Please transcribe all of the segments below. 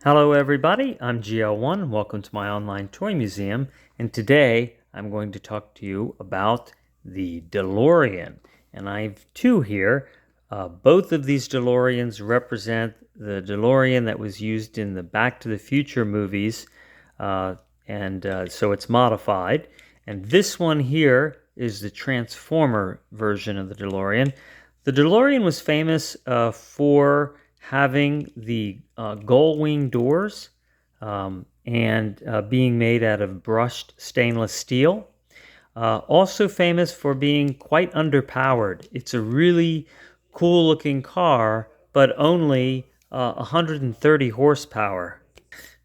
Hello everybody, I'm GL1. Welcome to my online toy museum, and today I'm going to talk to you about the DeLorean. And I have two here. Both of these DeLoreans represent the DeLorean that was used in the Back to the Future movies, so it's modified. And this one here is the Transformer version of the DeLorean. The DeLorean was famous for having the gull wing doors and being made out of brushed stainless steel. Also famous for being quite underpowered. It's a really cool looking car, but only 130 horsepower.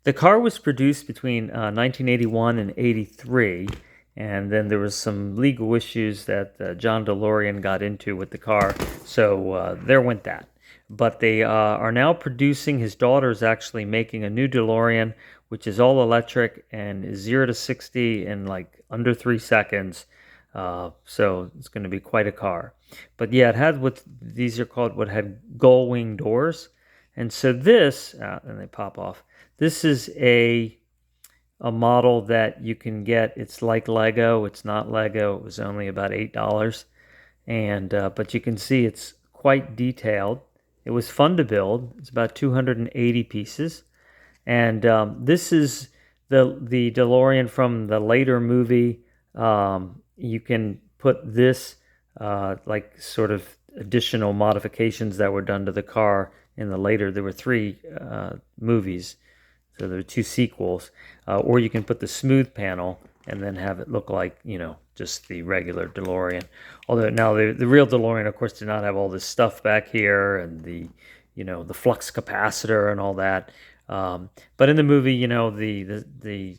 The car was produced between 1981 and 83, and then there was some legal issues that John DeLorean got into with the car, so there went that. But they are now producing, his daughter's actually making a new DeLorean, which is all electric and is 0 to 60 in like under 3 seconds. So it's going to be quite a car. But yeah, it had what these are called, what had gull wing doors. And so this, and they pop off. This is a model that you can get. It's like Lego. It's not Lego. It was only about $8. And but you can see it's quite detailed. It was fun to build. It's about 280 pieces. And this is the DeLorean from the later movie. You can put this like sort of additional modifications that were done to the car in the later. There were 3 movies, so there are 2 sequels. Or you can put the smooth panel and then have it look like, just the regular DeLorean. Although now the real DeLorean, of course, did not have all this stuff back here and the flux capacitor and all that. But in the movie, the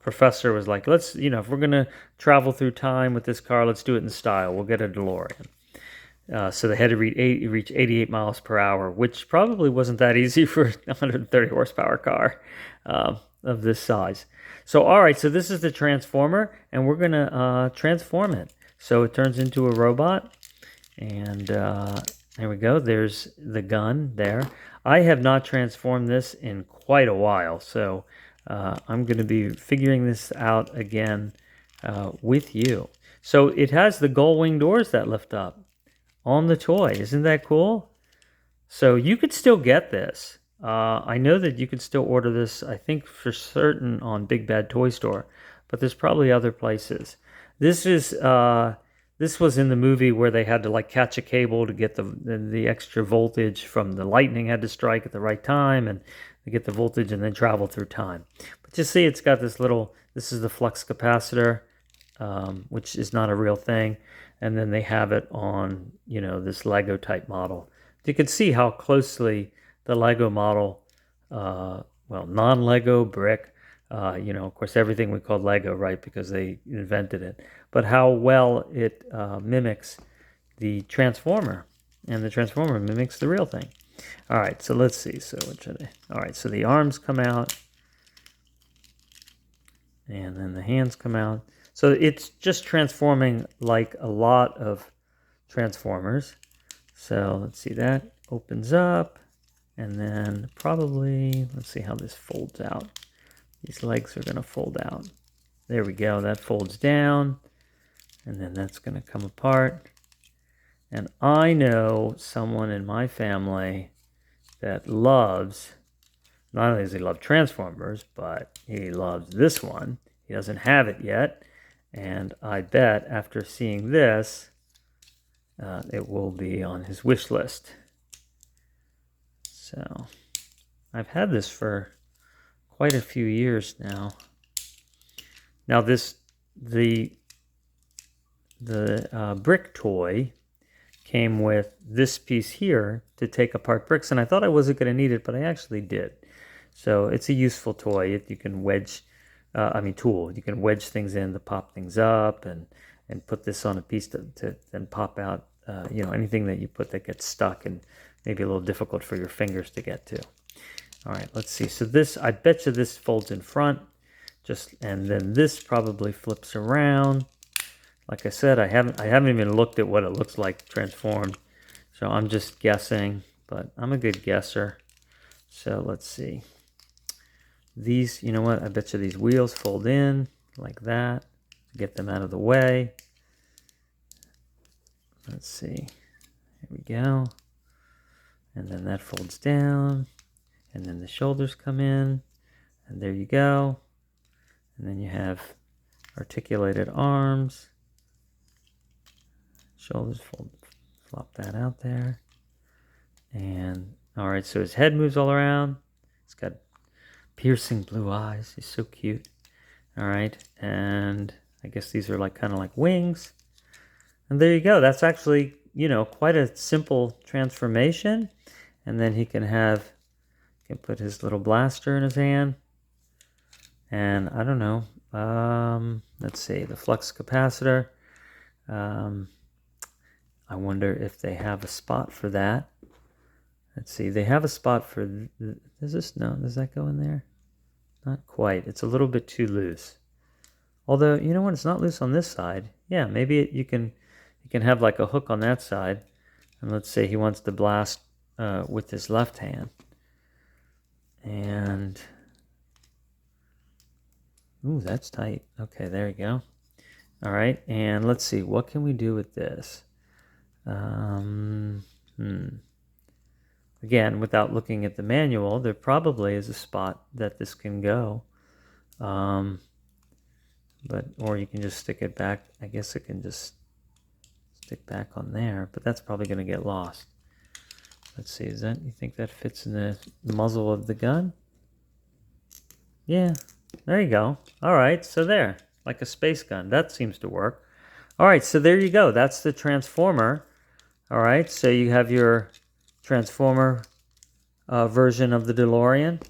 professor was like, let's, if we're gonna travel through time with this car, let's do it in style. We'll get a DeLorean. So they had to reach 88 miles per hour, which probably wasn't that easy for a 130 horsepower car of this size. So, all right, so this is the Transformer, and we're going to transform it. So it turns into a robot, and there we go. There's the gun there. I have not transformed this in quite a while, so I'm going to be figuring this out again with you. So it has the gull wing doors that lift up on the toy. Isn't that cool? So you could still get this. I know that you could still order this, I think for certain, on Big Bad Toy Store, but there's probably other places. This was in the movie where they had to like catch a cable to get the extra voltage from the lightning had to strike at the right time and to get the voltage and then travel through time. But you see, it's got this is the flux capacitor, which is not a real thing. And then they have it on, this Lego type model. You can see how closely the Lego model, non-Lego brick, of course, everything we call Lego, right, because they invented it, but how well it mimics the Transformer, and the Transformer mimics the real thing. All right, so let's see. So all right, so the arms come out, and then the hands come out. So it's just transforming like a lot of Transformers. So let's see, that opens up. And then probably, let's see how this folds out. These legs are going to fold out. There we go. That folds down. And then that's going to come apart. And I know someone in my family that loves, not only does he love Transformers, but he loves this one. He doesn't have it yet. And I bet after seeing this, it will be on his wish list. So I've had this for quite a few years now. Now the brick toy came with this piece here to take apart bricks, and I thought I wasn't going to need it, but I actually did. So it's a useful toy. You can wedge, tool. You can wedge things in to pop things up, and put this on a piece to then pop out. Anything that you put that gets stuck and maybe a little difficult for your fingers to get to. All right, let's see. So this, I bet you this folds in front, and then this probably flips around. Like I said, I haven't even looked at what it looks like transformed, so I'm just guessing. But I'm a good guesser. So let's see. these, you know what, I bet you these wheels fold in like that to get them out of the way. Let's see. Here we go. And then that folds down. And then the shoulders come in. And there you go. And then you have articulated arms. Shoulders fold, flop that out there. And all right, so his head moves all around. He's got piercing blue eyes. He's so cute. All right, and I guess these are like kind of like wings. And there you go. That's actually, you know, quite a simple transformation. And then he can put his little blaster in his hand. And I don't know. Let's see, the flux capacitor. I wonder if they have a spot for that. Let's see, they have a spot for, does that go in there? Not quite, it's a little bit too loose. Although, you know what, it's not loose on this side. Yeah, maybe you can have like a hook on that side. And let's say he wants to blast with his left hand. And, ooh, that's tight. Okay, there you go. All right, and let's see, what can we do with this? Again, without looking at the manual, there probably is a spot that this can go. Or you can just stick it back. I guess it can just stick back on there, but that's probably going to get lost. Let's see, you think that fits in the muzzle of the gun? Yeah, there you go. All right, so there, like a space gun. That seems to work. All right, so there you go. That's the transformer. All right, so you have your transformer version of the DeLorean.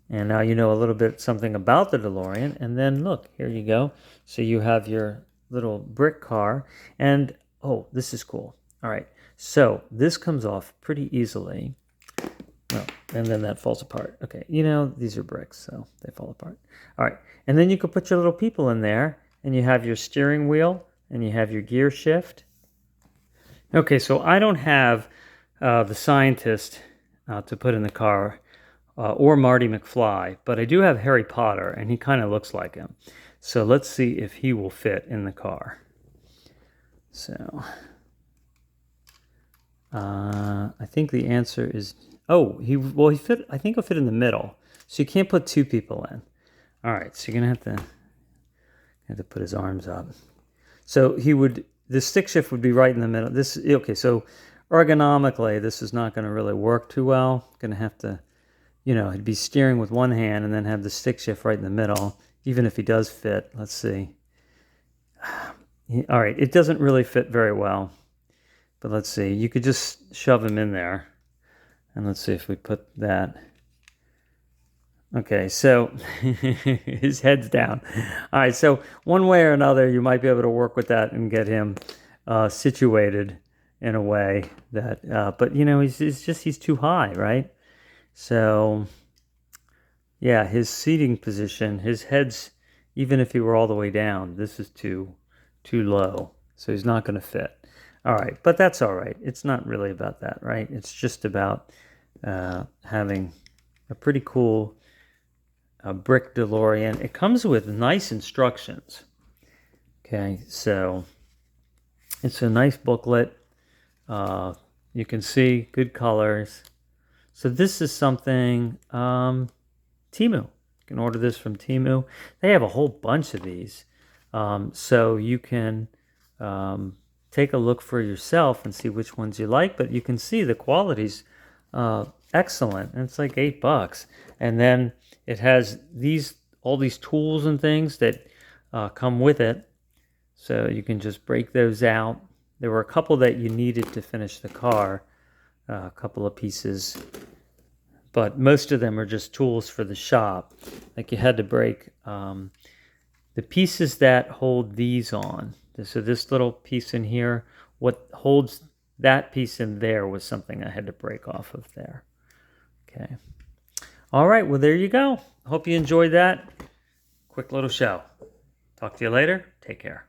And now you know a little bit something about the DeLorean. And then look, here you go. So you have your little brick car. And, oh, this is cool. All right, so this comes off pretty easily. Well, and then that falls apart. Okay, you know, these are bricks, so they fall apart. All right, and then you can put your little people in there. And you have your steering wheel. And you have your gear shift. Okay, so I don't have the scientist to put in the car or Marty McFly, but I do have Harry Potter, and he kind of looks like him. So let's see if he will fit in the car. So I think the answer is, he fit. I think he'll fit in the middle. So you can't put two people in. All right, so you're gonna have to put his arms up. So the stick shift would be right in the middle. So ergonomically, this is not going to really work too well. Going to have to, he'd be steering with one hand and then have the stick shift right in the middle, even if he does fit. Let's see. All right, it doesn't really fit very well, but let's see. You could just shove him in there, and let's see if we put that. Okay, so his head's down. All right, so one way or another, you might be able to work with that and get him situated in a way that, but he's too high, right? So, yeah, his seating position, his head's, even if he were all the way down, this is too low, so he's not going to fit. All right, but that's all right. It's not really about that, right? It's just about having a pretty cool brick DeLorean. It comes with nice instructions. Okay, so it's a nice booklet. You can see good colors. So this is something Temu. You can order this from Temu. They have a whole bunch of these. So you can take a look for yourself and see which ones you like, but you can see the quality's excellent. And it's like $8. And then it has all these tools and things that come with it. So you can just break those out. There were a couple that you needed to finish the car, a couple of pieces. But most of them are just tools for the shop. Like you had to break the pieces that hold these on. So this little piece in here, what holds that piece in there was something I had to break off of there. Okay. All right, well, there you go. Hope you enjoyed that. Quick little show. Talk to you later. Take care.